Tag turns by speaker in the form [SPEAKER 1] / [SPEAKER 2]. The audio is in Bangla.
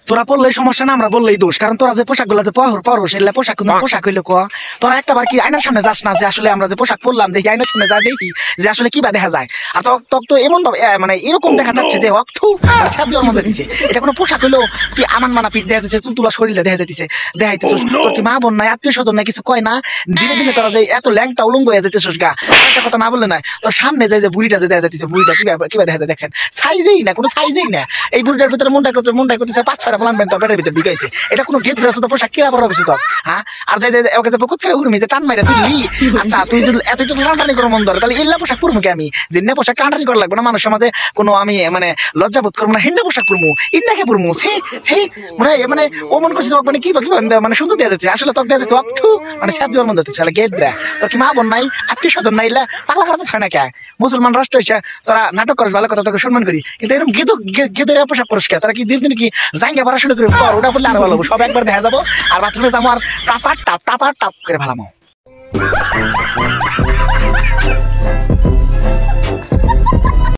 [SPEAKER 1] তোরা বললেই সমস্যা না, আমরা বললেই দোষ। কারণ তোরা যে পোশাক গুলা যে পরো সেগুলা পোশাক কিন্তু পোশাক হইলো ক। তোরা একটা বার কি আয়নার সামনে যাস না যে আসলে আমরা যে পোশাক পরলাম দেখি আয়নার সামনে যা দেখি যে আসলে কিবা দেখা যায়। আর তক তো এমন ভাবে মানে এরকম দেখা যাচ্ছে যে অক্থু সাধ্যের মধ্যে দিচ্ছে। এটা কোনো পোশাক হইলো কি আমান মানা পিঠ দেখা যাচ্ছে, চুলতুলা শরীরে দেখা যাইতেছে দেখাইতেছিস। তোর কি মা বোন নাই, আত্মীয় স্বজন নাই, কিছু কয় না? দিনে দিনে তোরা যে এত ল্যাংটা উলঙ্গ হয়ে যেতেছিস গা, একটা কথা না বললে নাই। তোর সামনে যে বুড়িটা যে দেখা যাইতেছে, বুড়িটা কিবা দেখা যায় দেখছেন, সাইজেই না, কোনো সাইজেই না। এই বুড়িটার ভিতরে মনটা করতেছে 5-6টা প্লান তো পেটের ভিতরে ঢুকাইছে। এটা কোনো গেট তো পোশাক কিরা বড় কিছু তো। হ্যাঁ, আর যাই ওকে তো পুকুর করে উর্মি যে টান মাইরা তুললি। আচ্ছা তুই যদি এত একটু টানটানি করে মন ধরে তাহলে এল্লা পোশাক পরবো কি আমি? যে না পোশাক টানটানি করা লাগবে না, মানুষ সমাজে কোনো আমি মানে লজ্জাবোধ করবো না, হিন্না পোশাক পরবো, ইন্নাকে পরবো। সেই মানে ও মন করছে মানে কি মানে সুন্দর দেওয়া যাচ্ছে, আসলে তোকে দেওয়া যাচ্ছে অক্থু মানে সাত দেওয়ার মধ্যে দিচ্ছে গেদরা। তোর কি মা বোন নাই, আত্মীয় স্বজন নাই, পাগলা করা তো হয় না কে? মুসলমান রাষ্ট্র হয়েছে, তোরা নাটক করিস, ভালো কথা তোকে সম্মান করি, কিন্তু এরকম গেদের পোশাক পরিষ্কার তারা কি দিন দিন কি জায়গা পড়াশোনা করে পর ওটা বললে আরো ভালো, সব একবার দেখা যাবো। আর বাথরুমে যাবো আর টাপার টাপ করে ভালামো।